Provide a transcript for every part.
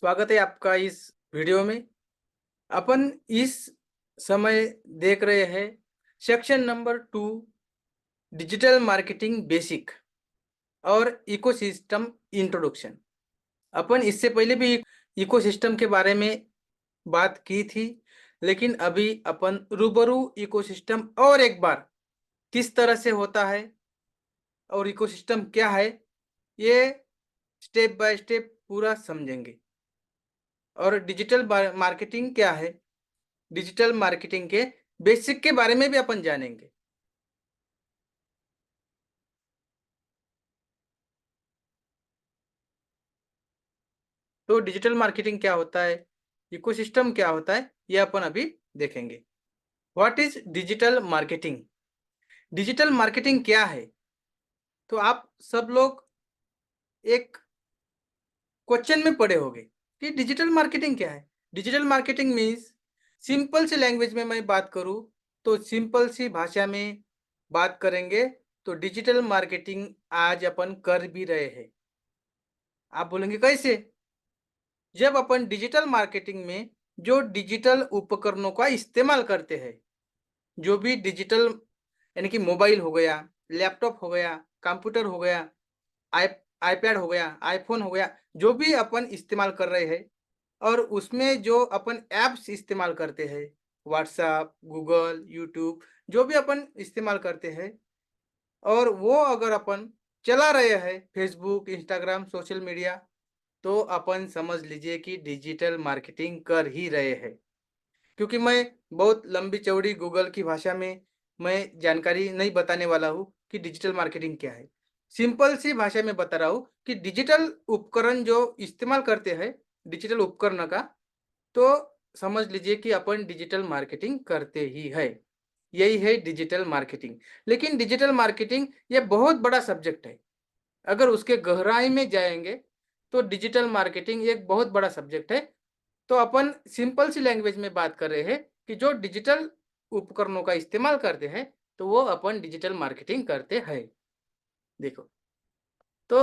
स्वागत है आपका इस वीडियो में। अपन इस समय देख रहे हैं section number 2, digital marketing basic और इकोसिस्टम इंट्रोडक्शन। अपन इससे पहले भी इकोसिस्टम के बारे में बात की थी, लेकिन अभी अपन रूबरू इकोसिस्टम और एक बार किस तरह से होता है और इकोसिस्टम क्या है, ये स्टेप बाय स्टेप पूरा समझेंगे। और डिजिटल मार्केटिंग क्या है, डिजिटल मार्केटिंग के बेसिक के बारे में भी अपन जानेंगे। तो डिजिटल मार्केटिंग क्या होता है, इकोसिस्टम क्या होता है, ये अपन अभी देखेंगे। What is digital marketing? Digital marketing क्या है? तो आप सब लोग एक क्वेश्चन में पढ़े होंगे कि डिजिटल मार्केटिंग क्या है। डिजिटल मार्केटिंग मीन्स, सिंपल सी लैंग्वेज में मैं बात करूं तो सिंपल सी भाषा में बात करेंगे तो डिजिटल मार्केटिंग आज अपन कर भी रहे हैं। आप बोलेंगे कैसे? जब अपन डिजिटल मार्केटिंग में जो डिजिटल उपकरणों का इस्तेमाल करते हैं, जो भी डिजिटल यानी कि मोबाइल हो गया, लैपटॉप हो गया, कंप्यूटर हो गया, आई आईपैड हो गया, आईफोन हो गया, जो भी अपन इस्तेमाल कर रहे हैं और उसमें जो अपन ऐप्स इस्तेमाल करते हैं, व्हाट्सएप, गूगल, यूट्यूब, जो भी अपन इस्तेमाल करते हैं, और वो अगर अपन चला रहे हैं फेसबुक, इंस्टाग्राम, सोशल मीडिया, तो अपन समझ लीजिए कि डिजिटल मार्केटिंग कर ही रहे हैं। क्योंकि मैं बहुत लंबी चौड़ी गूगल की भाषा में मैं जानकारी नहीं बताने वाला हूँ कि डिजिटल मार्केटिंग क्या है। सिंपल सी भाषा में बता रहा हूँ कि डिजिटल उपकरण जो इस्तेमाल करते हैं, डिजिटल उपकरण का, तो समझ लीजिए कि अपन डिजिटल मार्केटिंग करते ही है। यही है डिजिटल मार्केटिंग। लेकिन डिजिटल मार्केटिंग ये बहुत बड़ा सब्जेक्ट है। अगर उसके गहराई में जाएंगे तो डिजिटल मार्केटिंग एक बहुत बड़ा सब्जेक्ट है। तो अपन सिंपल सी लैंग्वेज में बात कर रहे हैं कि जो डिजिटल उपकरणों का इस्तेमाल करते हैं, तो वो अपन डिजिटल मार्केटिंग करते हैं। देखो, तो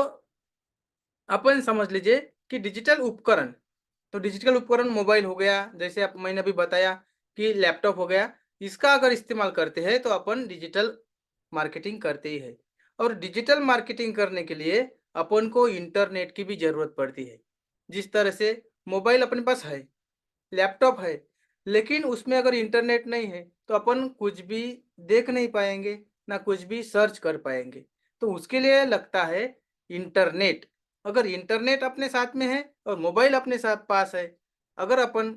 अपन समझ लीजिए कि डिजिटल उपकरण, तो डिजिटल उपकरण मोबाइल हो गया, जैसे आप मैंने अभी बताया कि लैपटॉप हो गया, इसका अगर इस्तेमाल करते हैं तो अपन डिजिटल मार्केटिंग करते ही है। और डिजिटल मार्केटिंग करने के लिए अपन को इंटरनेट की भी जरूरत पड़ती है। जिस तरह से मोबाइल अपने पास है, लैपटॉप है, लेकिन उसमें अगर इंटरनेट नहीं है तो अपन कुछ भी देख नहीं पाएंगे, ना कुछ भी सर्च कर पाएंगे। तो उसके लिए लगता है इंटरनेट। अगर इंटरनेट अपने साथ में है और मोबाइल अपने साथ पास है, अगर अपन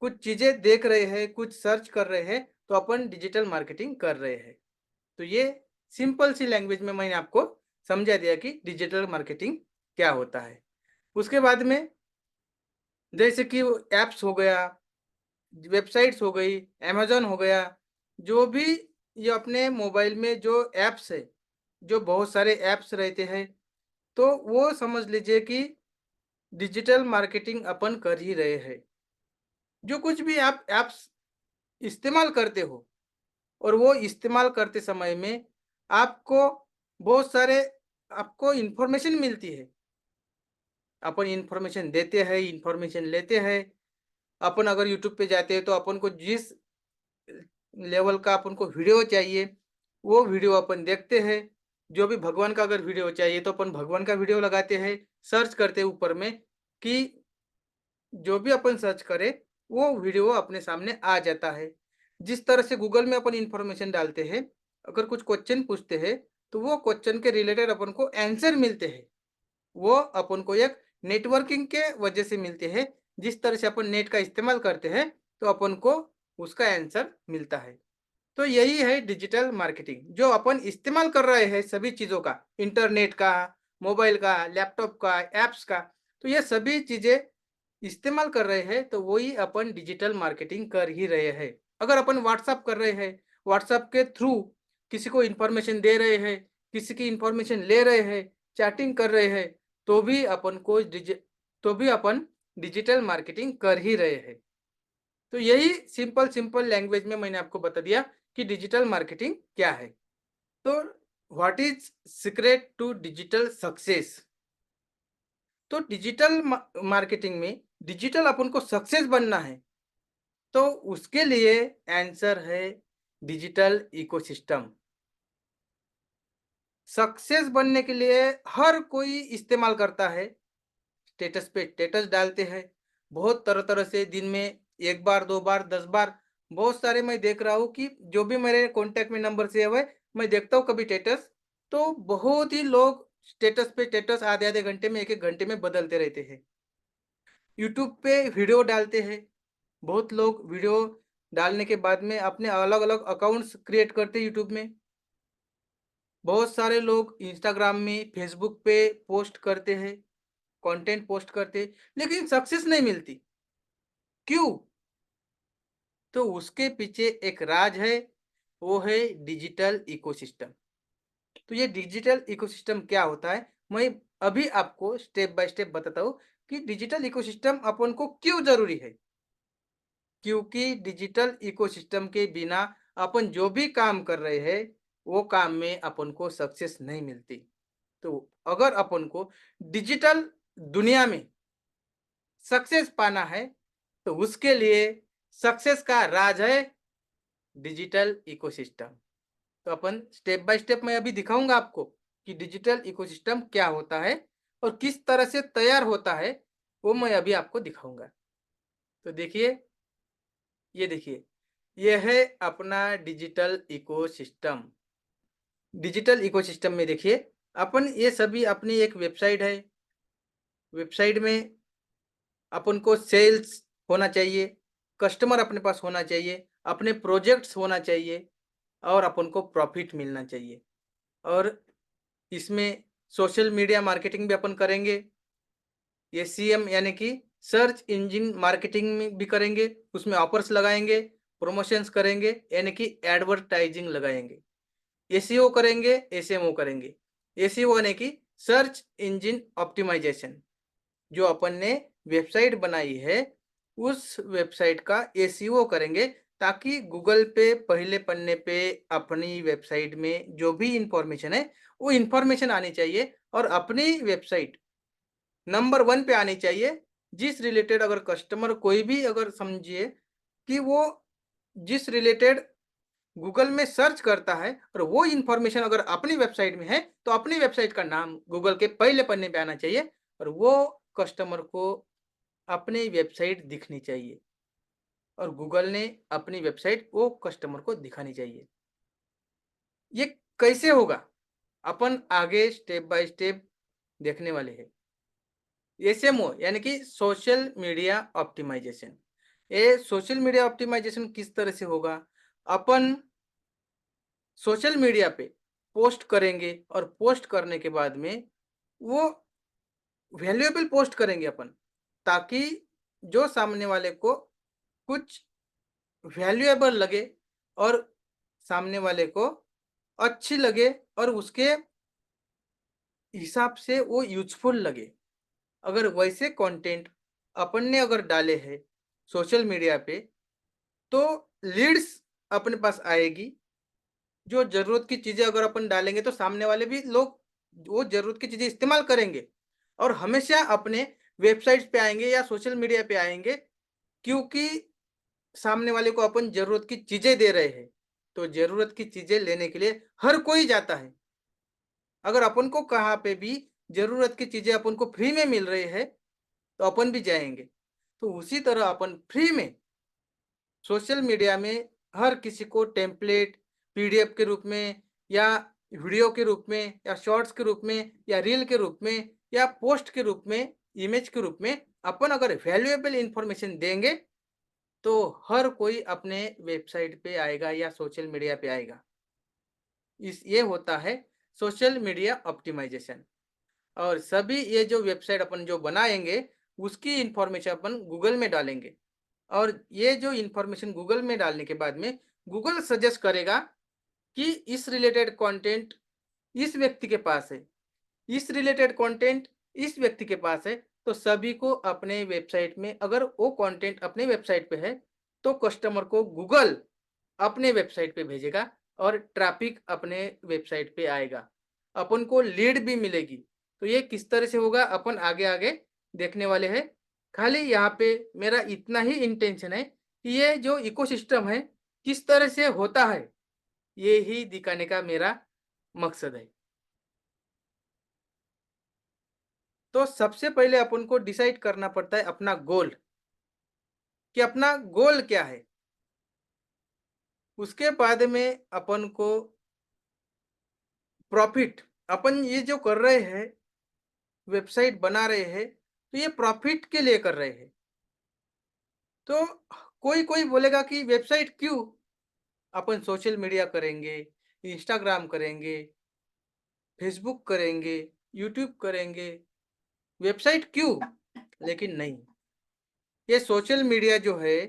कुछ चीजें देख रहे हैं, कुछ सर्च कर रहे हैं, तो अपन डिजिटल मार्केटिंग कर रहे हैं। तो ये सिंपल सी लैंग्वेज में मैंने आपको समझा दिया कि डिजिटल मार्केटिंग क्या होता है। उसके बाद में जैसे कि एप्स हो गया, वेबसाइट्स हो गई, अमेज़न हो गया, जो भी ये अपने मोबाइल में जो ऐप्स है, जो बहुत सारे ऐप्स रहते हैं, तो वो समझ लीजिए कि डिजिटल मार्केटिंग अपन कर ही रहे हैं। जो कुछ भी आप ऐप्स इस्तेमाल करते हो और वो इस्तेमाल करते समय में आपको बहुत सारे आपको इन्फॉर्मेशन मिलती है। अपन इन्फॉर्मेशन देते हैं, इन्फॉर्मेशन लेते हैं। अपन अगर यूट्यूब पे जाते हैं तो अपन को जिस लेवल का अपन को वीडियो चाहिए, वो वीडियो अपन देखते हैं। जो भी भगवान का अगर वीडियो चाहिए तो अपन भगवान का वीडियो लगाते हैं, सर्च करते हैं ऊपर में कि जो भी अपन सर्च करें, वो वीडियो अपने सामने आ जाता है। जिस तरह से गूगल में अपन इन्फॉर्मेशन डालते हैं, अगर कुछ क्वेश्चन पूछते हैं, तो वो क्वेश्चन के रिलेटेड अपन को आंसर मिलते हैं। वो अपन को एक नेटवर्किंग के वजह से मिलते हैं। जिस तरह से अपन नेट का इस्तेमाल करते हैं, तो अपन को उसका आंसर मिलता है। तो यही है डिजिटल मार्केटिंग, जो अपन इस्तेमाल कर रहे हैं सभी चीज़ों का, इंटरनेट का, मोबाइल का, लैपटॉप का, ऐप्स का, तो ये सभी चीज़ें इस्तेमाल कर रहे हैं, तो वही अपन डिजिटल मार्केटिंग कर ही रहे हैं। अगर अपन व्हाट्सएप कर रहे हैं, व्हाट्सएप के थ्रू किसी को इन्फॉर्मेशन दे रहे हैं, किसी की इन्फॉर्मेशन ले रहे हैं, चैटिंग कर रहे हैं, तो भी अपन को तो भी अपन डिजिटल मार्केटिंग कर ही रहे हैं। तो यही सिंपल सिंपल लैंग्वेज में मैंने आपको बता दिया कि डिजिटल मार्केटिंग क्या है। तो what is secret to digital success? तो डिजिटल मार्केटिंग में डिजिटल अपन को सक्सेस बनना है, तो उसके लिए आंसर है डिजिटल इकोसिस्टम। सक्सेस बनने के लिए हर कोई इस्तेमाल करता है, स्टेटस पे स्टेटस डालते हैं, बहुत तरह-तरह से दिन में 1 बार, 2 बार, 10 बार, बहुत सारे मैं देख रहा हूँ कि जो भी मेरे कॉन्टैक्ट में नंबर सेव है, मैं देखता हूँ कभी स्टेटस, तो बहुत ही लोग स्टेटस पे स्टेटस आधे-आधे घंटे में, 1-1 घंटे में बदलते रहते हैं। यूट्यूब पे वीडियो डालते हैं, बहुत लोग वीडियो डालने के बाद में अपने अलग-अलग अकाउंट्स क्रिएट करते हैं यूट्यूब में। बहुत सारे लोग इंस्टाग्राम में, फेसबुक पे पोस्ट करते हैं, कंटेंट पोस्ट करते हैं, लेकिन सक्सेस नहीं मिलती। क्यों? तो उसके पीछे एक राज है, वो है डिजिटल इकोसिस्टम। तो ये डिजिटल इकोसिस्टम क्या होता है, मैं अभी आपको स्टेप बाय स्टेप बताता हूँ कि डिजिटल इकोसिस्टम अपन को क्यों ज़रूरी है। क्योंकि डिजिटल इकोसिस्टम के बिना अपन जो भी काम कर रहे हैं, वो काम में अपन को सक्सेस नहीं मिलती। तो अगर अपन को डिजिटल दुनिया में सक्सेस पाना है, तो उसके लिए सक्सेस का राज है डिजिटल इकोसिस्टम। तो अपन स्टेप बाय स्टेप मैं अभी दिखाऊंगा आपको कि डिजिटल इकोसिस्टम क्या होता है और किस तरह से तैयार होता है, वो मैं अभी आपको दिखाऊंगा। तो देखिए, ये देखिए, ये है अपना डिजिटल इकोसिस्टम। डिजिटल इकोसिस्टम में देखिए, अपन ये सभी अपनी एक वेबसाइट है, वेबसाइट में अपन को सेल्स होना चाहिए, कस्टमर अपने पास होना चाहिए, अपने प्रोजेक्ट्स होना चाहिए और अपन को प्रॉफिट मिलना चाहिए। और इसमें सोशल मीडिया मार्केटिंग भी अपन करेंगे, एसईएम यानी कि सर्च इंजन मार्केटिंग में भी करेंगे, उसमें ऑफर्स लगाएंगे, प्रमोशंस करेंगे यानी कि एडवर्टाइजिंग लगाएंगे, एसईओ करेंगे, एसएमओ करेंगे। एसईओ यानी कि सर्च इंजन ऑप्टिमाइजेशन, जो अपन ने वेबसाइट बनाई है, उस वेबसाइट का एसईओ करेंगे ताकि गूगल पे पहले पन्ने पे अपनी वेबसाइट में जो भी इंफॉर्मेशन है, वो इंफॉर्मेशन आनी चाहिए और अपनी वेबसाइट नंबर 1 पे आनी चाहिए। जिस रिलेटेड अगर कस्टमर कोई भी अगर समझिए कि वो जिस रिलेटेड गूगल में सर्च करता है और वो इंफॉर्मेशन अगर अपनी वेबसाइट में है, तो अपनी वेबसाइट का नाम गूगल के पहले पन्ने पे आना चाहिए और वो कस्टमर को अपनी वेबसाइट दिखनी चाहिए और गूगल ने अपनी वेबसाइट वो कस्टमर को दिखानी चाहिए। ये कैसे होगा? अपन आगे स्टेप बाय स्टेप देखने वाले हैं। एसएमओ यानी कि सोशल मीडिया ऑप्टिमाइजेशन। ये सोशल मीडिया ऑप्टिमाइजेशन किस तरह से होगा? अपन सोशल मीडिया पे पोस्ट करेंगे और पोस्ट करने के बाद में वो वैल्यूएबल पोस्ट करेंगे अपन, ताकि जो सामने वाले को कुछ वैल्यूएबल लगे और सामने वाले को अच्छी लगे और उसके हिसाब से वो यूज़फुल लगे। अगर वैसे कंटेंट अपन ने अगर डाले हैं सोशल मीडिया पे, तो लीड्स अपने पास आएगी। जो ज़रूरत की चीज़ें अगर अपन डालेंगे तो सामने वाले भी लोग वो ज़रूरत की चीज़ें इस्तेमाल करेंगे और हमेशा अपने वेबसाइट्स पे आएँगे या सोशल मीडिया पे आएँगे, क्योंकि सामने वाले को अपन ज़रूरत की चीज़ें दे रहे हैं। तो ज़रूरत की चीज़ें लेने के लिए हर कोई जाता है। अगर अपन को कहाँ पे भी ज़रूरत की चीज़ें अपन को फ्री में मिल रही है, तो अपन भी जाएँगे। तो उसी तरह अपन फ्री में सोशल मीडिया में हर किसी को टेम्पलेट पीडीएफ के रूप में या वीडियो के रूप में या शॉर्ट्स के रूप में या रील के रूप में या पोस्ट के रूप में, इमेज के रूप में अपन अगर वैल्यूएबल इंफॉर्मेशन देंगे, तो हर कोई अपने वेबसाइट पे आएगा या सोशल मीडिया पे आएगा। इस ये होता है सोशल मीडिया ऑप्टिमाइजेशन। और सभी ये जो वेबसाइट अपन जो बनाएँगे, उसकी इन्फॉर्मेशन अपन गूगल में डालेंगे और ये जो इन्फॉर्मेशन गूगल में डालने के बाद में गूगल सजेस्ट करेगा कि इस रिलेटेड कंटेंट इस व्यक्ति के पास है, इस रिलेटेड कंटेंट इस व्यक्ति के पास है, तो सभी को अपने वेबसाइट में अगर वो कंटेंट अपने वेबसाइट पे है, तो कस्टमर को गूगल अपने वेबसाइट पे भेजेगा और ट्रैफिक अपने वेबसाइट पे आएगा। अपन को लीड भी मिलेगी। तो ये किस तरह से होगा अपन आगे-आगे देखने वाले हैं। खाली यहाँ पे मेरा इतना ही इंटेंशन है कि ये जो इकोसिस्टम है किस तरह से होता है, ये ही दिखाने का मेरा मकसद है। तो सबसे पहले अपन को डिसाइड करना पड़ता है अपना गोल, कि अपना गोल क्या है। उसके बाद में अपन को प्रॉफिट, अपन ये जो कर रहे हैं, वेबसाइट बना रहे हैं, तो ये प्रॉफिट के लिए कर रहे हैं। तो कोई कोई बोलेगा कि वेबसाइट क्यों, अपन सोशल मीडिया करेंगे, इंस्टाग्राम करेंगे, फेसबुक करेंगे, यूट्यूब करेंगे, वेबसाइट क्यों? लेकिन नहीं, ये सोशल मीडिया जो है,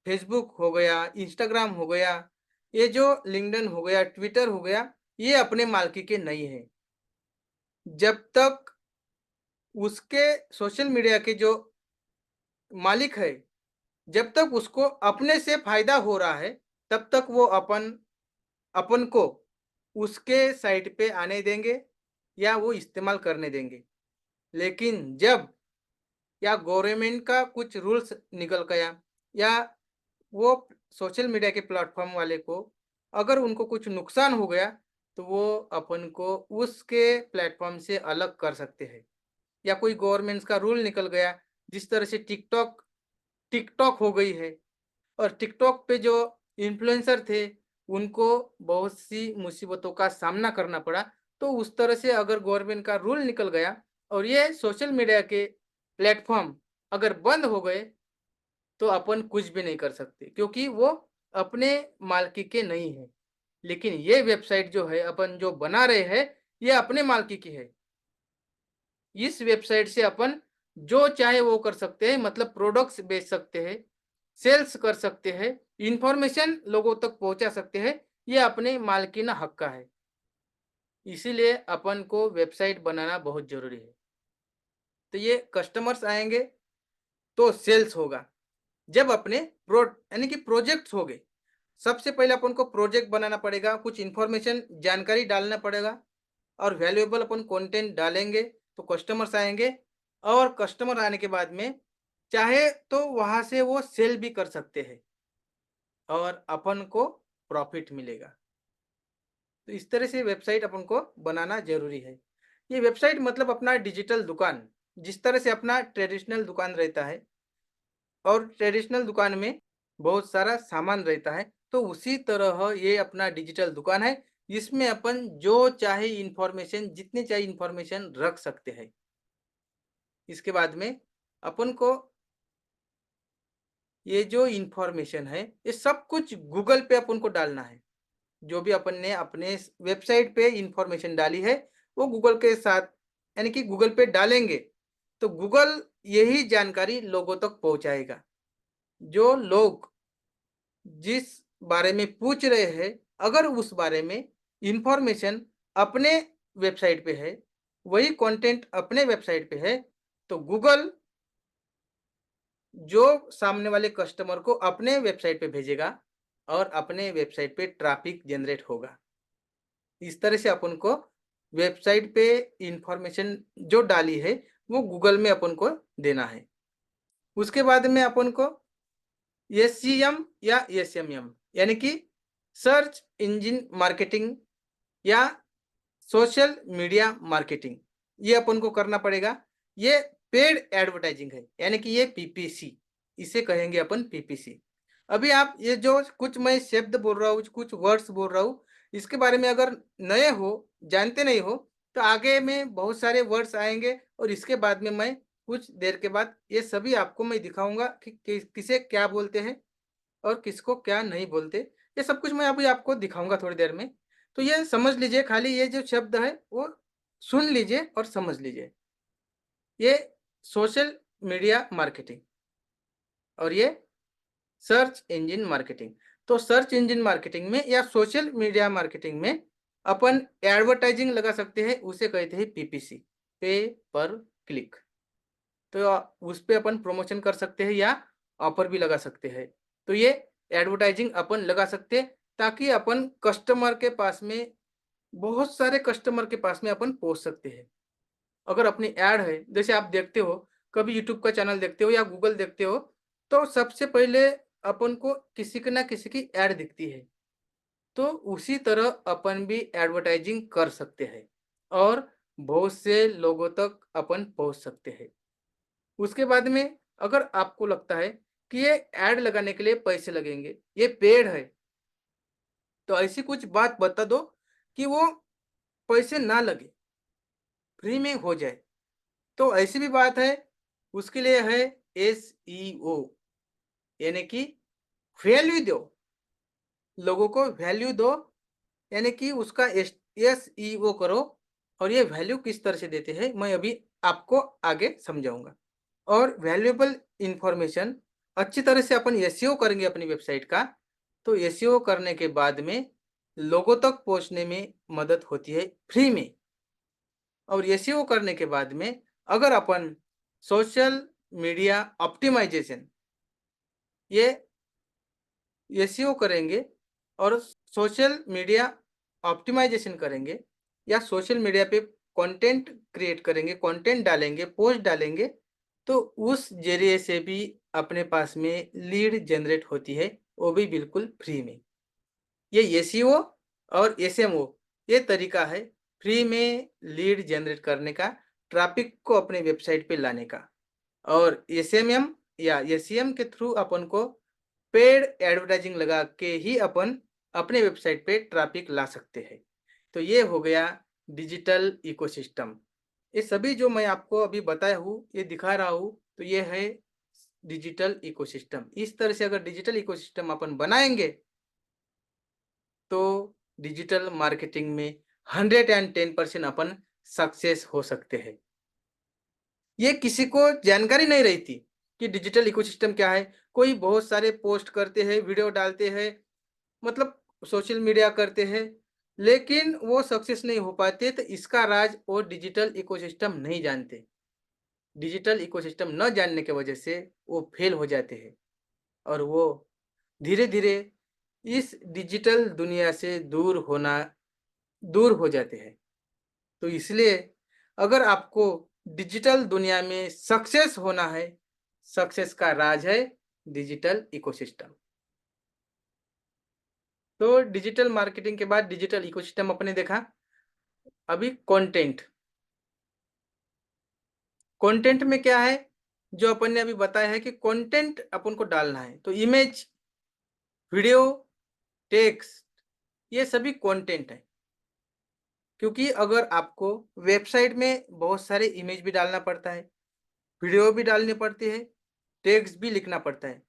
फेसबुक हो गया, इंस्टाग्राम हो गया, ये जो लिंक्डइन हो गया, ट्विटर हो गया, ये अपने मालिकी के नहीं है। जब तक उसके सोशल मीडिया के जो मालिक है, जब तक उसको अपने से फायदा हो रहा है, तब तक वो अपन अपन को उसके साइट पे आने देंगे या वो इस्तेमाल करने देंगे। लेकिन जब या गवर्नमेंट का कुछ रूल्स निकल गया, या वो सोशल मीडिया के प्लेटफॉर्म वाले को अगर उनको कुछ नुकसान हो गया, तो वो अपन को उसके प्लेटफॉर्म से अलग कर सकते हैं। या कोई गवर्नमेंट का रूल निकल गया, जिस तरह से टिकटॉक टिकटॉक हो गई है, और टिकटॉक पे जो इन्फ्लुएंसर थे, उनको बहुत सी मुसीबतों का सामना करना पड़ा। तो उस तरह से अगर गवर्नमेंट का रूल निकल गया और ये सोशल मीडिया के प्लेटफॉर्म अगर बंद हो गए, तो अपन कुछ भी नहीं कर सकते, क्योंकि वो अपने मालिकी के नहीं है। लेकिन ये वेबसाइट जो है, अपन जो बना रहे हैं, ये अपने मालिकी की है। इस वेबसाइट से अपन जो चाहे वो कर सकते हैं, मतलब प्रोडक्ट्स बेच सकते हैं, सेल्स कर सकते हैं, इंफॉर्मेशन लोगों तक पहुंचा सकते हैं। ये अपने मालकीना हक का है। इसीलिए अपन को वेबसाइट बनाना बहुत जरूरी है। तो ये कस्टमर्स आएंगे तो सेल्स होगा। जब अपने प्रो यानी कि प्रोजेक्ट्स हो गए, सबसे पहले अपन को प्रोजेक्ट बनाना पड़ेगा, कुछ इन्फॉर्मेशन जानकारी डालना पड़ेगा, और वैल्यूएबल अपन कंटेंट डालेंगे, तो कस्टमर्स आएंगे। और कस्टमर आने के बाद में चाहे तो वहां से वो सेल भी कर सकते हैं, और अपन को प्रॉफिट मिलेगा। तो इस तरह से वेबसाइट अपन को बनाना जरूरी है। ये वेबसाइट मतलब अपना डिजिटल दुकान, जिस तरह से अपना ट्रेडिशनल दुकान रहता है, और ट्रेडिशनल दुकान में बहुत सारा सामान रहता है, तो उसी तरह ये अपना डिजिटल दुकान है, जिसमें अपन जो चाहे इंफॉर्मेशन, जितने चाहे इंफॉर्मेशन रख सकते हैं। इसके बाद में अपन को ये जो इंफॉर्मेशन है, ये सब कुछ गूगल पे अपन को डालना है। जो भी अपन ने अपने वेबसाइट पे इंफॉर्मेशन डाली है, वो गूगल के साथ यानी कि गूगल पे डालेंगे, तो गूगल यही जानकारी लोगों तक पहुंचाएगा। जो लोग जिस बारे में पूछ रहे हैं, अगर उस बारे में इंफॉर्मेशन अपने वेबसाइट पे है, वही कंटेंट अपने वेबसाइट पे है, तो गूगल जो सामने वाले कस्टमर को अपने वेबसाइट पे भेजेगा, और अपने वेबसाइट पे ट्रैफिक जनरेट होगा। इस तरह से अपन को वेबसाइट पे इंफॉर्मेशन जो डाली है, वो गूगल में अपन को देना है। उसके बाद में अपन को एसईएम या एसएमएम यानी कि सर्च इंजन मार्केटिंग या सोशल मीडिया मार्केटिंग, ये अपन को करना पड़ेगा। ये पेड एडवर्टाइजिंग है, यानी कि ये पीपीसी, इसे कहेंगे अपन पीपीसी। अभी आप ये जो कुछ मैं शब्द बोल रहा हूँ, कुछ वर्ड्स बोल रहा हूँ, इसके बारे में अगर नए हो, जानते नहीं हो, तो आगे में बहुत सारे वर्ड्स आएंगे, और इसके बाद में मैं कुछ देर के बाद ये सभी आपको मैं दिखाऊंगा कि किसे क्या बोलते हैं और किसको क्या नहीं बोलते। ये सब कुछ मैं अभी आपको दिखाऊंगा थोड़ी देर में। तो ये समझ लीजिए, खाली ये जो शब्द है वो सुन लीजिए और समझ लीजिए। ये सोशल मीडिया मार्केटिंग, और ये सर्च इंजन मार्केटिंग। तो सर्च इंजन मार्केटिंग में या सोशल मीडिया मार्केटिंग में अपन एडवर्टाइजिंग लगा सकते हैं, उसे कहते हैं पीपीसी, पे पर क्लिक। तो उस पे अपन प्रमोशन कर सकते हैं या ऑफर भी लगा सकते हैं। तो ये एडवर्टाइजिंग अपन लगा सकते हैं, ताकि अपन कस्टमर के पास में, बहुत सारे कस्टमर के पास में अपन पहुंच सकते हैं। अगर अपनी ऐड है, जैसे आप देखते हो, कभी यूट्यूब का चैनल देखते हो या गूगल देखते हो, तो सबसे पहले अपन को किसी की ना किसी की ऐड दिखती है। तो उसी तरह अपन भी एडवर्टाइजिंग कर सकते हैं और बहुत से लोगों तक अपन पहुंच सकते हैं। उसके बाद में अगर आपको लगता है कि ये ऐड लगाने के लिए पैसे लगेंगे, ये पेड है, तो ऐसी कुछ बात बता दो कि वो पैसे ना लगे, फ्री में हो जाए। तो ऐसी भी बात है, उसके लिए है एसईओ, यानी कि वैल्यू दो, लोगों को वैल्यू दो, यानी कि उसका एसईओ करो। और ये वैल्यू किस तरह से देते हैं मैं अभी आपको आगे समझाऊंगा। और वैल्यूएबल इंफॉर्मेशन अच्छी तरह से अपन एसईओ करेंगे अपनी वेबसाइट का, तो एसईओ करने के बाद में लोगों तक पहुंचने में मदद होती है फ्री में। और एसईओ करने के बाद में अगर अपन सोशल मीडिया ऑप्टिमाइजेशन ये एसईओ करेंगे और सोशल मीडिया ऑप्टिमाइजेशन करेंगे या सोशल मीडिया पे कंटेंट क्रिएट करेंगे, कंटेंट डालेंगे, पोस्ट डालेंगे, तो उस जरिए से भी अपने पास में लीड जनरेट होती है, वो भी बिल्कुल फ्री में। ये एसईओ और एसएमओ ये तरीका है फ्री में लीड जनरेट करने का, ट्रैफिक को अपने वेबसाइट पे लाने का। और एसएमएम या एसईएम के थ्रू अपन को पेड एडवर्टाइजिंग लगा के ही अपन अपने वेबसाइट पे ट्रैफिक ला सकते हैं। तो ये हो गया डिजिटल इकोसिस्टम। ये सभी जो मैं आपको अभी बताया हूँ, ये दिखा रहा हूँ, तो ये है डिजिटल इकोसिस्टम। इस तरह से अगर डिजिटल इकोसिस्टम अपन बनाएंगे तो डिजिटल मार्केटिंग में 110% अपन सक्सेस हो सकते हैं। ये किसी को जानकारी नहीं रहती कि डिजिटल इकोसिस्टम क्या है। कोई बहुत सारे पोस्ट करते हैं, वीडियो डालते हैं, मतलब सोशल मीडिया करते हैं, लेकिन वो सक्सेस नहीं हो पाते, तो इसका राज वो डिजिटल इकोसिस्टम नहीं जानते। डिजिटल इकोसिस्टम न जानने की वजह से वो फेल हो जाते हैं और वो धीरे-धीरे इस डिजिटल दुनिया से दूर हो जाते हैं। तो इसलिए अगर आपको डिजिटल दुनिया में सक्सेस होना है, सक्सेस का राज है डिजिटल इकोसिस्टम। तो डिजिटल मार्केटिंग के बाद डिजिटल इकोसिस्टम अपने देखा। अभी कंटेंट, कंटेंट में क्या है, जो अपन ने अभी बताया है कि कंटेंट अपन को डालना है, तो इमेज, वीडियो, टेक्स्ट, ये सभी कंटेंट है। क्योंकि अगर आपको वेबसाइट में बहुत सारे इमेज भी डालना पड़ता है, वीडियो भी डालनी पड़ती है, टेक्स्ट भी लिखना पड़ता है।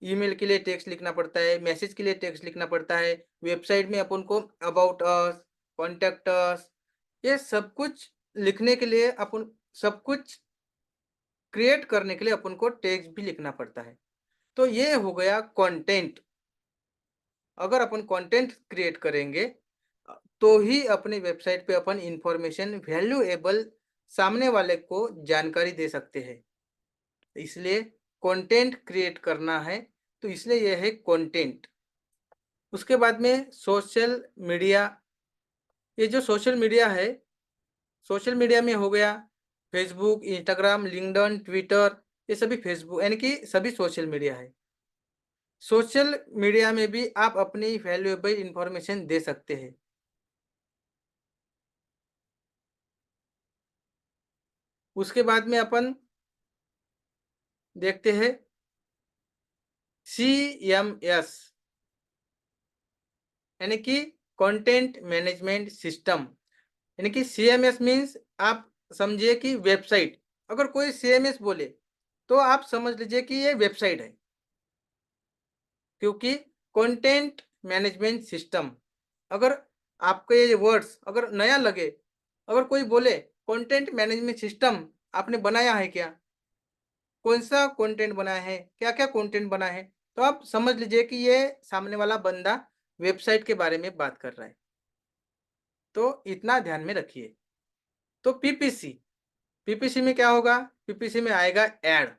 ईमेल के लिए टेक्स्ट लिखना पड़ता है, मैसेज के लिए टेक्स्ट लिखना पड़ता है, वेबसाइट में अपन को अबाउट अस, कॉन्टैक्ट अस, ये सब कुछ लिखने के लिए अपन, सब कुछ क्रिएट करने के लिए अपन को टेक्स्ट भी लिखना पड़ता है। तो ये हो गया कंटेंट। अगर अपन कंटेंट क्रिएट करेंगे तो ही अपनी वेबसाइट पे अपन इंफॉर्मेशन वैल्यूएबल सामने वाले को जानकारी दे सकते हैं। इसलिए कंटेंट क्रिएट करना है, तो इसलिए यह है कंटेंट। उसके बाद में सोशल मीडिया, ये जो सोशल मीडिया है, सोशल मीडिया में हो गया फेसबुक, इंस्टाग्राम, लिंक्डइन, ट्विटर, ये सभी फेसबुक यानी कि सभी सोशल मीडिया है। सोशल मीडिया में भी आप अपनी वैल्यूएबल इंफॉर्मेशन दे सकते हैं। उसके बाद में अपन देखते हैं सीएमएस, यानी कि कंटेंट मैनेजमेंट सिस्टम, यानी कि सीएमएस मीन्स आप समझिए कि वेबसाइट, अगर कोई सीएमएस बोले तो आप समझ लीजिए कि ये वेबसाइट है। क्योंकि कंटेंट मैनेजमेंट सिस्टम, अगर आपको ये वर्ड्स अगर नया लगे, अगर कोई बोले कंटेंट मैनेजमेंट सिस्टम आपने बनाया है क्या, कौन सा कंटेंट बनाया है, क्या क्या कंटेंट बना है, तो आप समझ लीजिए कि ये सामने वाला बंदा वेबसाइट के बारे में बात कर रहा है। तो इतना ध्यान में रखिए। तो पीपीसी, पीपीसी में क्या होगा, पीपीसी में आएगा एड।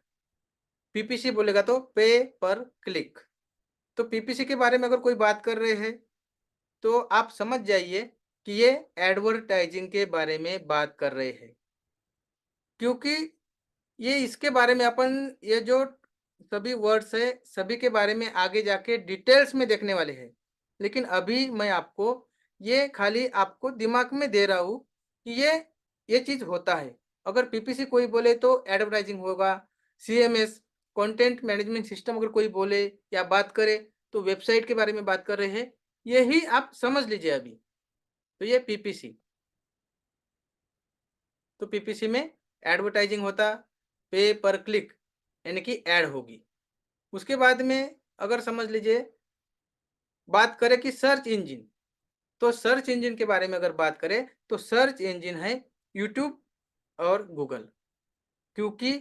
पीपीसी बोलेगा तो पे पर क्लिक। तो पीपीसी के बारे में अगर कोई बात कर रहे हैं तो आप समझ जाइए कि ये एडवर्टाइजिंग के बारे में बात कर रहे हैं। क्योंकि ये इसके बारे में अपन ये जो सभी वर्ड्स है सभी के बारे में आगे जाके डिटेल्स में देखने वाले हैं। लेकिन अभी मैं आपको ये खाली आपको दिमाग में दे रहा हूँ कि ये चीज़ होता है। अगर पीपीसी कोई बोले तो एडवर्टाइजिंग होगा, सीएमएस कंटेंट मैनेजमेंट सिस्टम अगर कोई बोले या बात करे तो वेबसाइट के बारे में बात कर रहे हैं। यही आप समझ लीजिए अभी। तो ये पीपीसी। तो पीपीसी में एडवर्टाइजिंग होता, पे पर क्लिक यानी कि ऐड होगी। उसके बाद में अगर समझ लीजिए बात करें कि सर्च इंजन, तो सर्च इंजन के बारे में अगर बात करें तो सर्च इंजन है यूट्यूब और गूगल। क्योंकि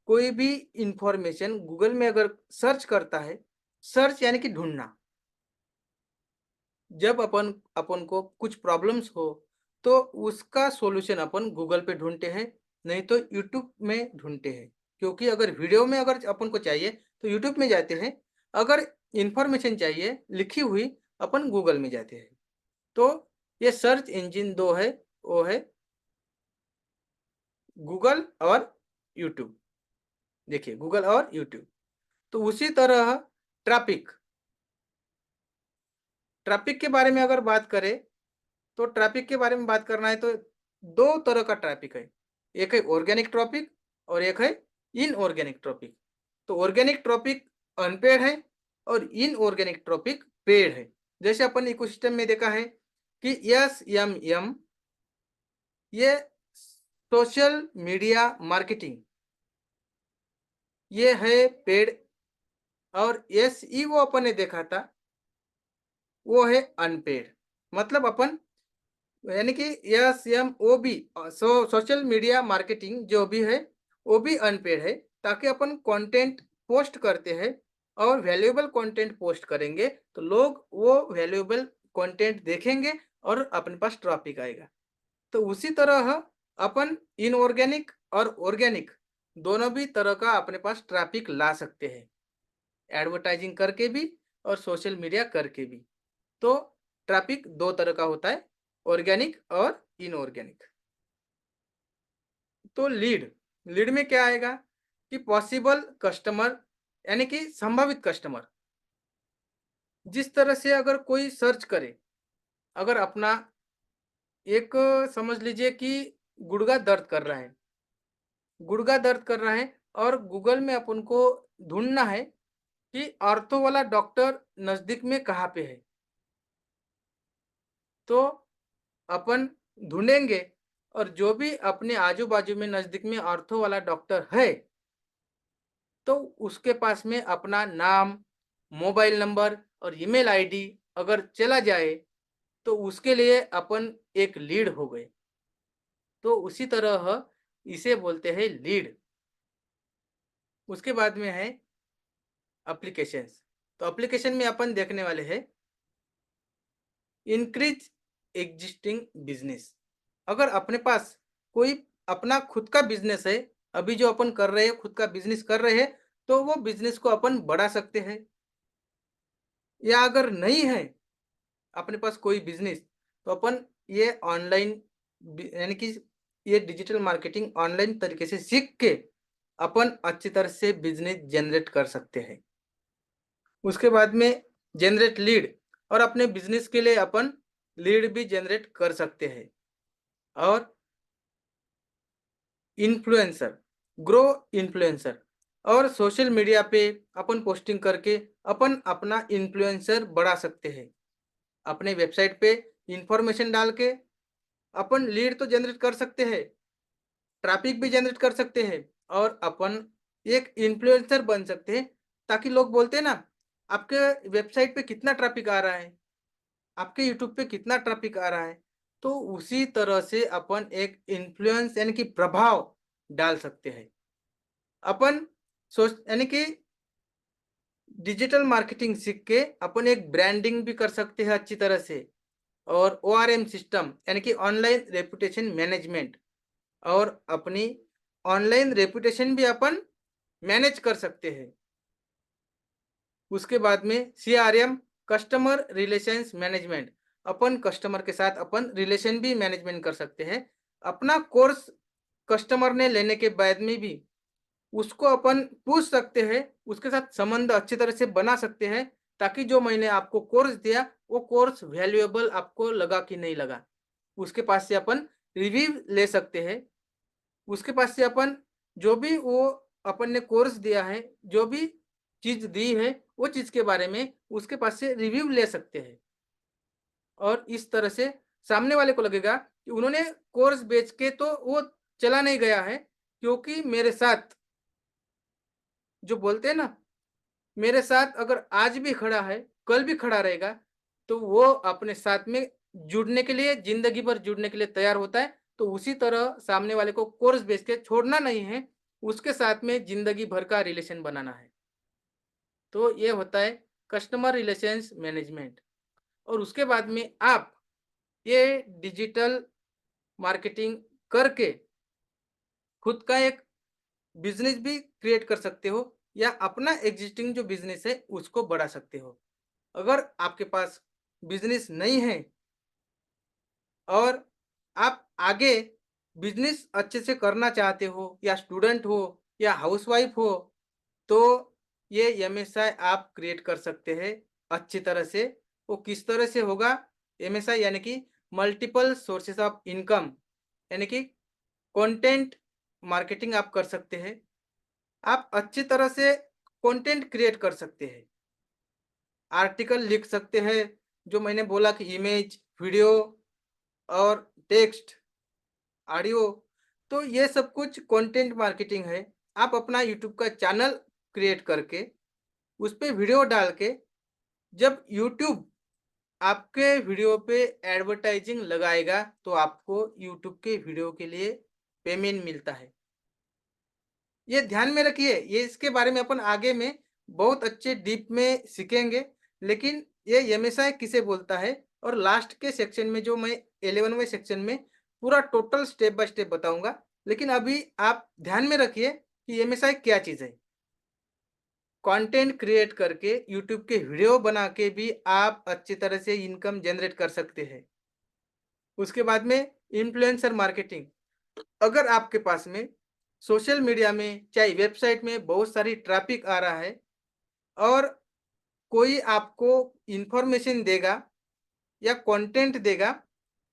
कोई भी इंफॉर्मेशन गूगल में अगर सर्च करता है, सर्च यानी कि ढूंढना, जब अपन अपन को कुछ प्रॉब्लम्स हो तो उसका सॉल्यूशन अपन गूगल पे ढूंढते हैं, नहीं तो यूट्यूब में ढूंढते हैं। क्योंकि अगर वीडियो में अगर अपन को चाहिए तो यूट्यूब में जाते हैं, अगर इंफॉर्मेशन चाहिए लिखी हुई अपन गूगल में जाते हैं। तो ये सर्च इंजन दो है, वो है गूगल और यूट्यूब। देखिए गूगल और यूट्यूब। तो उसी तरह ट्रैफिक, ट्रैफिक के बारे में अगर बात करें तो ट्रैफिक के बारे में बात करना है तो दो तरह का ट्रैफिक है। एक है ऑर्गेनिक ट्रैफिक और एक है इनऑर्गेनिक ट्रैफिक। तो ऑर्गेनिक ट्रैफिक अनपेड है और इनऑर्गेनिक ट्रैफिक पेड है। जैसे अपन इकोसिस्टम में देखा है कि एसएमएम ये सोशल मीडिया मार्केटिंग ये है पेड, और एसईओ अपन ने देखा था वो है अनपेड। मतलब अपन यानी कि एसएमओबी सोशल मीडिया मार्केटिंग जो भी है वो भी अनपेड है, ताकि अपन कंटेंट पोस्ट करते हैं और वैल्यूएबल कंटेंट पोस्ट करेंगे तो लोग वो वैल्यूएबल कंटेंट देखेंगे और अपने पास ट्रैफिक आएगा। तो उसी तरह अपन इनऑर्गेनिक और ऑर्गेनिक दोनों भी तरह का अपने पास ट्रैफिक ला सकते हैं, एडवर्टाइजिंग करके भी और सोशल मीडिया करके भी। तो ट्रैफिक दो तरह का होता है, ऑर्गेनिक और इनऑर्गेनिक। तो लीड, लीड में क्या आएगा कि पॉसिबल कस्टमर यानी कि संभावित कस्टमर। जिस तरह से अगर कोई सर्च करे, अगर अपना एक समझ लीजिए कि गुड़गा दर्द कर रहा है, गुड़गा दर्द कर रहा है और गूगल में अपन को ढूंढना है कि ऑर्थो वाला डॉक्टर नजदीक में कहाँ पे है। तो अपन ढूंढेंगे और जो भी अपने आजू बाजू में नजदीक में ऑर्थो वाला डॉक्टर है तो उसके पास में अपना नाम, मोबाइल नंबर और ईमेल आईडी अगर चला जाए तो उसके लिए अपन एक लीड हो गए। तो उसी तरह इसे बोलते हैं लीड। उसके बाद में है एप्लीकेशंस। तो एप्लीकेशन में अपन देखने वाले हैं इंक्रीज एग्जिस्टिंग बिजनेस। अगर अपने पास कोई अपना खुद का बिजनेस है, अभी जो अपन कर रहे हैं खुद का बिजनेस कर रहे हैं, तो वो बिजनेस को अपन बढ़ा सकते हैं। या अगर नहीं है अपने पास कोई बिजनेस तो अपन ये ऑनलाइन यानी कि ये डिजिटल मार्केटिंग ऑनलाइन तरीके से सीख के अपन अच्छी तरह से बिजनेस जनरेट कर सकते हैं। उसके बाद में जनरेट लीड, और अपने बिजनेस के लिए अपन लीड भी जनरेट कर सकते हैं। और इन्फ्लुएंसर, ग्रो इन्फ्लुएंसर, और सोशल मीडिया पे अपन पोस्टिंग करके अपन अपना इन्फ्लुएंसर बढ़ा सकते हैं। अपने वेबसाइट पे इंफॉर्मेशन डाल के अपन लीड तो जनरेट कर सकते हैं, ट्रैफिक भी जनरेट कर सकते हैं और अपन एक इन्फ्लुएंसर बन सकते हैं। ताकि लोग बोलते हैं ना, आपके वेबसाइट पे कितना ट्रैफिक आ रहा है, आपके यूट्यूब पे कितना ट्रैफिक आ रहा है। तो उसी तरह से अपन एक इन्फ्लुएंस यानी कि प्रभाव डाल सकते हैं। अपन सोच यानी कि डिजिटल मार्केटिंग सीख के अपन एक ब्रांडिंग भी कर सकते हैं अच्छी तरह से, और ओआरएम सिस्टम यानी कि ऑनलाइन रेपुटेशन मैनेजमेंट, और अपनी ऑनलाइन रेपुटेशन भी अपन मैनेज कर सकते हैं। उसके बाद में सीआरएम, कस्टमर रिलेशंस मैनेजमेंट, अपन कस्टमर के साथ अपन रिलेशन भी मैनेजमेंट कर सकते हैं। अपना कोर्स कस्टमर ने लेने के बाद में भी उसको अपन पूछ सकते हैं, उसके साथ संबंध अच्छी तरह से बना सकते हैं, ताकि जो मैंने आपको कोर्स दिया, वो कोर्स वैल्यूएबल आपको लगा कि नहीं लगा। उसके पास से अपन रिव्यू ले सकते हैं। उसके पास से अपन जो भी वो अपन ने कोर्स दिया है, जो भी चीज़ दी है, वो चीज़ के बारे में उसके पास से रिव्यू ले सकते हैं। और इस तरह से सामने वाले को लगेगा कि उन्होंने कोर्स बेच के तो वो चला नहीं गया है, क्योंकि मेरे साथ जो बोलते हैं ना, मेरे साथ अगर आज भी खड़ा है, कल भी खड़ा रहेगा, तो वो अपने साथ में जुड़ने के लिए, ज़िंदगी भर जुड़ने के लिए तैयार होता है। तो उसी तरह सामने वाले को कोर्स बेच के छोड़ना नहीं है, उसके साथ में ज़िंदगी भर का रिलेशन बनाना है। तो ये होता है कस्टमर रिलेशंस मैनेजमेंट। और उसके बाद में आप ये डिजिटल मार्केटिंग करके खुद का एक बिज़नेस भी क्रिएट कर सकते हो, या अपना एग्जिस्टिंग जो बिज़नेस है उसको बढ़ा सकते हो। अगर आपके पास बिज़नेस नहीं है और आप आगे बिज़नेस अच्छे से करना चाहते हो, या स्टूडेंट हो या हाउसवाइफ हो, तो ये एमएसआई आप क्रिएट कर सकते हैं अच्छी तरह से। वो किस तरह से होगा? एमएसआई यानी कि मल्टीपल सोर्सेस ऑफ इनकम, यानी कि कंटेंट मार्केटिंग आप कर सकते हैं। आप अच्छी तरह से कंटेंट क्रिएट कर सकते हैं। आर्टिकल लिख सकते हैं, जो मैंने बोला कि इमेज, वीडियो और टेक्स्ट, ऑडियो, तो ये सब कुछ कंटेंट मार्केटिंग है। आप अपना यूट्यूब का चैनल क्रिएट करके, उस पे वीडियो डाल के, जब यूट्यूब आपके वीडियो पे एडवर्टाइजिंग लगाएगा, तो आपको यूट्यूब के वीडियो के लिए पेमेंट मिलता है। ये ध्यान में रखिए, ये इसके बारे में अपन आगे में बहुत अच्छे डीप में सीखेंगे। लेकिन ये एमएसआई किसे बोलता है, और लास्ट के सेक्शन में जो मैं 11वें सेक्शन में पूरा टोटल स्टेप बाय स्टेप बताऊंगा। लेकिन अभी आप ध्यान में रखिए कि एमएसआई क्या चीज़ है। कंटेंट क्रिएट करके यूट्यूब के वीडियो बना के भी आप अच्छी तरह से इनकम जनरेट कर सकते हैं। उसके बाद में इन्फ्लुएंसर मार्केटिंग। अगर आपके पास में सोशल मीडिया में, चाहे वेबसाइट में बहुत सारी ट्रैफिक आ रहा है, और कोई आपको इंफॉर्मेशन देगा या कंटेंट देगा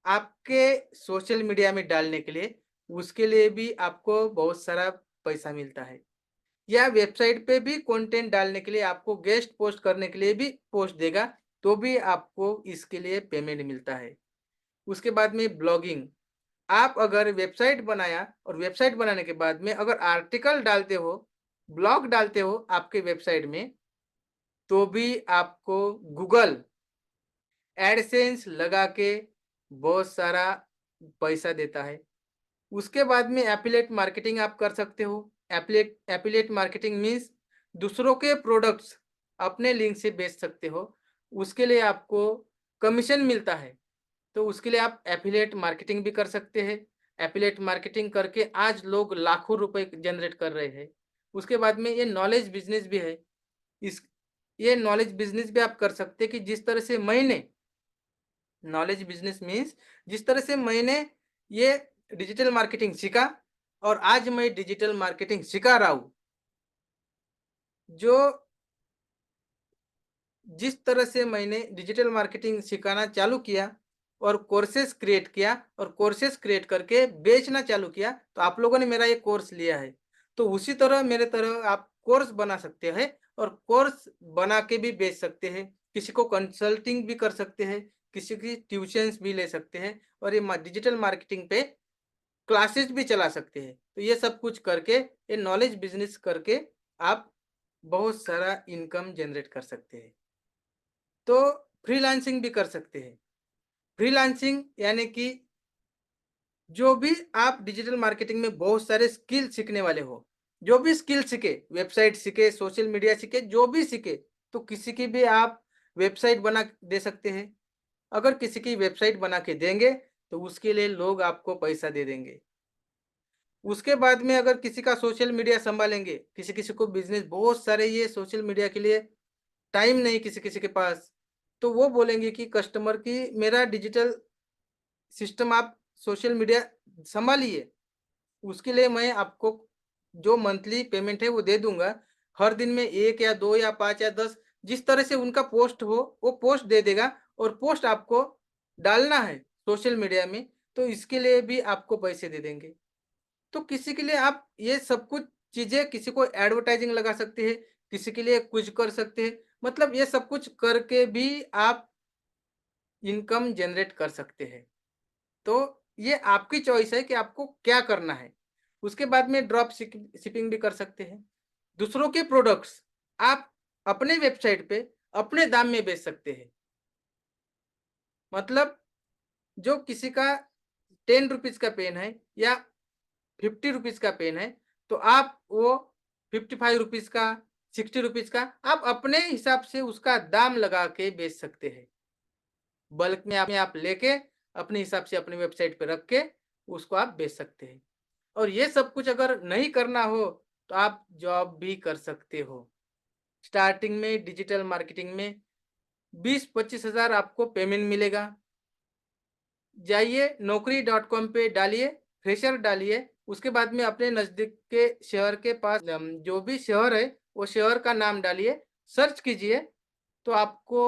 आपके सोशल मीडिया में डालने के लिए, उसके लिए भी आपको बहुत सारा पैसा मिलता है। या वेबसाइट पे भी कंटेंट डालने के लिए, आपको गेस्ट पोस्ट करने के लिए भी पोस्ट देगा, तो भी आपको इसके लिए पेमेंट मिलता है। उसके बाद में ब्लॉगिंग। आप अगर वेबसाइट बनाया, और वेबसाइट बनाने के बाद में अगर आर्टिकल डालते हो, ब्लॉग डालते हो आपके वेबसाइट में, तो भी आपको गूगल एडसेंस लगा के बहुत सारा पैसा देता है। उसके बाद में एफिलिएट मार्केटिंग आप कर सकते हो। एफिलिएट एफिलिएट मार्केटिंग मीन्स दूसरों के प्रोडक्ट्स अपने लिंक से बेच सकते हो, उसके लिए आपको कमीशन मिलता है। तो उसके लिए आप एफिलिएट मार्केटिंग भी कर सकते हैं। एफिलिएट मार्केटिंग करके आज लोग लाखों रुपए जनरेट कर रहे हैं। उसके बाद में ये नॉलेज बिजनेस भी है। इस ये नॉलेज बिजनेस भी आप कर सकते हैं कि जिस तरह से मैंने नॉलेज बिजनेस मीन्स जिस तरह से मैंने ये डिजिटल मार्केटिंग सीखा, और आज मैं डिजिटल मार्केटिंग सिखा रहा हूँ। जो जिस तरह से मैंने डिजिटल मार्केटिंग सिखाना चालू किया, और कोर्सेज क्रिएट किया, और कोर्सेज क्रिएट करके बेचना चालू किया, तो आप लोगों ने मेरा ये कोर्स लिया है। तो उसी तरह मेरे तरह आप कोर्स बना सकते हैं, और कोर्स बना के भी बेच सकते हैं। किसी को कंसल्टिंग भी कर सकते हैं, किसी की ट्यूशंस भी ले सकते हैं, और ये डिजिटल मार्केटिंग पे क्लासेस भी चला सकते हैं। तो ये सब कुछ करके, ये नॉलेज बिजनेस करके आप बहुत सारा इनकम जनरेट कर सकते हैं। तो फ्रीलांसिंग भी कर सकते हैं। फ्रीलांसिंग यानी कि जो भी आप डिजिटल मार्केटिंग में बहुत सारे स्किल सीखने वाले हो, जो भी स्किल सीखे, वेबसाइट सीखे, सोशल मीडिया सीखे, जो भी सीखे, तो किसी की भी आप वेबसाइट बना दे सकते हैं। अगर किसी की वेबसाइट बना के देंगे, तो उसके लिए लोग आपको पैसा दे देंगे। उसके बाद में अगर किसी का सोशल मीडिया संभालेंगे, किसी-किसी को बिज़नेस बहुत सारे, ये सोशल मीडिया के लिए टाइम नहीं किसी-किसी के पास, तो वो बोलेंगे कि कस्टमर की मेरा डिजिटल सिस्टम आप सोशल मीडिया सँभालिए, उसके लिए मैं आपको जो मंथली पेमेंट है वो दे दूंगा। हर दिन में 1 या 2 या 5 या 10 जिस तरह से उनका पोस्ट हो वो पोस्ट दे देगा और पोस्ट आपको डालना है सोशल मीडिया में, तो इसके लिए भी आपको पैसे दे देंगे। तो किसी के लिए आप ये सब कुछ चीज़ें किसी को एडवर्टाइजिंग लगा सकते हैं, किसी के लिए कुछ कर सकते हैं। मतलब ये सब कुछ करके भी आप इनकम जनरेट कर सकते हैं। तो ये आपकी चॉइस है कि आपको क्या करना है। उसके बाद में ड्रॉप शिपिंग भी कर सकते हैं। दूसरों के प्रोडक्ट्स आप अपने वेबसाइट पे अपने दाम में बेच सकते हैं। मतलब जो किसी का 10 रुपीज़ का पेन है या 50 रुपीज़ का पेन है, तो आप वो 55 रुपीज़ का, 60 रुपीज़ का आप अपने हिसाब से उसका दाम लगा के बेच सकते हैं। बल्क में आप लेके अपने हिसाब से अपनी वेबसाइट पे रख के उसको आप बेच सकते हैं। और ये सब कुछ अगर नहीं करना हो तो आप जॉब भी कर सकते हो। स्टार्टिंग में डिजिटल मार्केटिंग में 20-25 हज़ार आपको पेमेंट मिलेगा। जाइए naukri.com पे डालिए, फ्रेशर डालिए, उसके बाद में अपने नज़दीक के शहर के पास जो भी शहर है, वो शहर का नाम डालिए, सर्च कीजिए, तो आपको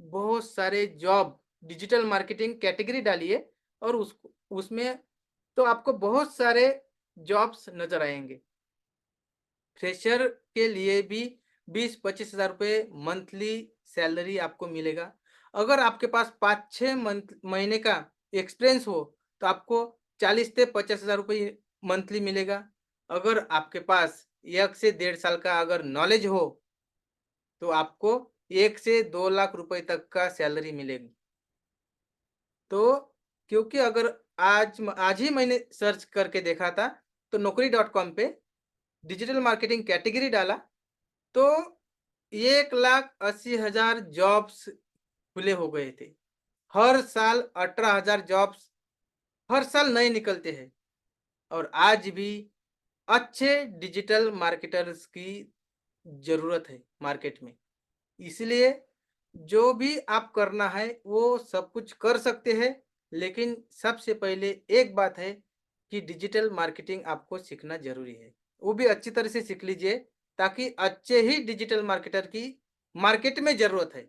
बहुत सारे जॉब डिजिटल मार्केटिंग कैटेगरी डालिए और उसमें तो आपको बहुत सारे जॉब्स नज़र आएँगे। फ्रेशर के लिए भी 20-25 हज़ार रुपये मंथली सैलरी आपको मिलेगा। अगर आपके पास 5-6 महीने का एक्सपीरियंस हो, तो आपको 40 से 50 हज़ार रुपये मंथली मिलेगा। अगर आपके पास 1 से 1.5 साल का अगर नॉलेज हो, तो आपको 1 से 2 लाख रुपए तक का सैलरी मिलेगी। तो क्योंकि अगर आज ही मैंने सर्च करके देखा था, तो naukri.com पे डिजिटल मार्केटिंग कैटेगरी डाला, तो 1,80,000 जॉब्स खुले हो गए थे। हर साल 18,000 जॉब्स हर साल नए निकलते हैं और आज भी अच्छे डिजिटल मार्केटर्स की ज़रूरत है मार्केट में। इसलिए जो भी आप करना है वो सब कुछ कर सकते हैं, लेकिन सबसे पहले एक बात है कि डिजिटल मार्केटिंग आपको सीखना ज़रूरी है। वो भी अच्छी तरह से सीख लीजिए ताकि अच्छे ही डिजिटल मार्केटर की मार्केट में ज़रूरत है।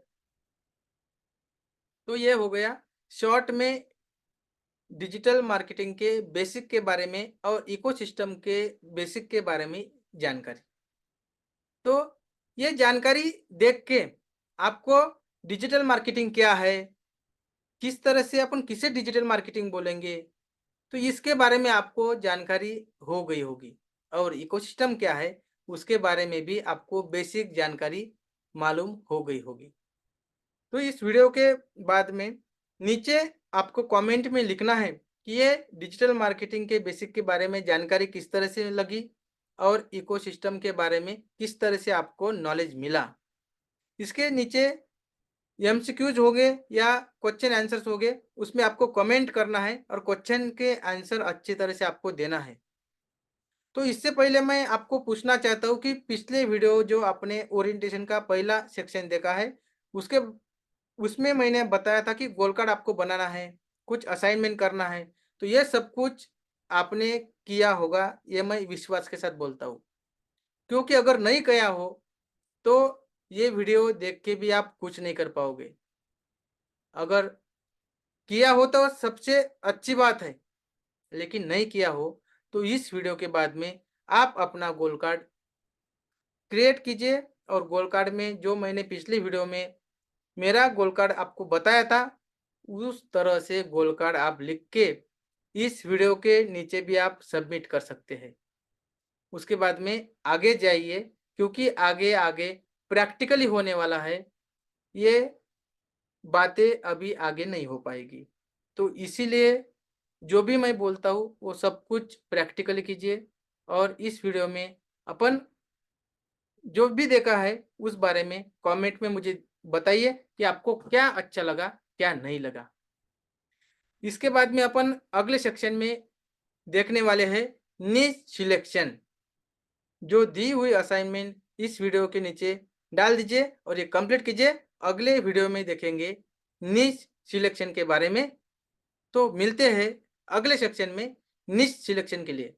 तो ये हो गया शॉर्ट में डिजिटल मार्केटिंग के बेसिक के बारे में और इकोसिस्टम के बेसिक के बारे में जानकारी। तो ये जानकारी देख के आपको डिजिटल मार्केटिंग क्या है, किस तरह से अपन किसे डिजिटल मार्केटिंग बोलेंगे, तो इसके बारे में आपको जानकारी हो गई होगी और इकोसिस्टम क्या है, उसके बारे में भी आपको बेसिक जानकारी मालूम हो गई होगी। तो इस वीडियो के बाद में नीचे आपको कमेंट में लिखना है कि ये डिजिटल मार्केटिंग के बेसिक के बारे में जानकारी किस तरह से लगी और इकोसिस्टम के बारे में किस तरह से आपको नॉलेज मिला। इसके नीचे एमसीक्यूज हो गए या क्वेश्चन आंसर्स हो गए, उसमें आपको कमेंट करना है और क्वेश्चन के आंसर अच्छी तरह से आपको देना है। तो इससे पहले मैं आपको पूछना चाहता हूँ कि पिछले वीडियो जो आपने ओरिएंटेशन का पहला सेक्शन देखा है, उसके उसमें मैंने बताया था कि गोल कार्ड आपको बनाना है, कुछ असाइनमेंट करना है, तो ये सब कुछ आपने किया होगा, ये मैं विश्वास के साथ बोलता हूँ। क्योंकि अगर नहीं किया हो, तो ये वीडियो देख के भी आप कुछ नहीं कर पाओगे। अगर किया हो तो सबसे अच्छी बात है, लेकिन नहीं किया हो, तो इस वीडियो के बाद में आप अपना गोल कार्ड क्रिएट कीजिए और गोल कार्ड में जो मैंने पिछली वीडियो में मेरा गोल कार्ड आपको बताया था, उस तरह से गोल कार्ड आप लिख के इस वीडियो के नीचे भी आप सबमिट कर सकते हैं। उसके बाद में आगे जाइए क्योंकि आगे-आगे प्रैक्टिकली होने वाला है। ये बातें अभी आगे नहीं हो पाएगी। तो इसीलिए जो भी मैं बोलता हूँ वो सब कुछ प्रैक्टिकली कीजिए और इस वीडियो में अपन जो भी देखा है उस बारे में कमेंट में मुझे बताइए कि आपको क्या अच्छा लगा, क्या नहीं लगा। इसके बाद में अपन अगले सेक्शन में देखने वाले हैं निश सिलेक्शन। जो दी हुई असाइनमेंट इस वीडियो के नीचे डाल दीजिए और ये कंप्लीट कीजिए। अगले वीडियो में देखेंगे निश सिलेक्शन के बारे में। तो मिलते हैं अगले सेक्शन में निश सिलेक्शन के लिए।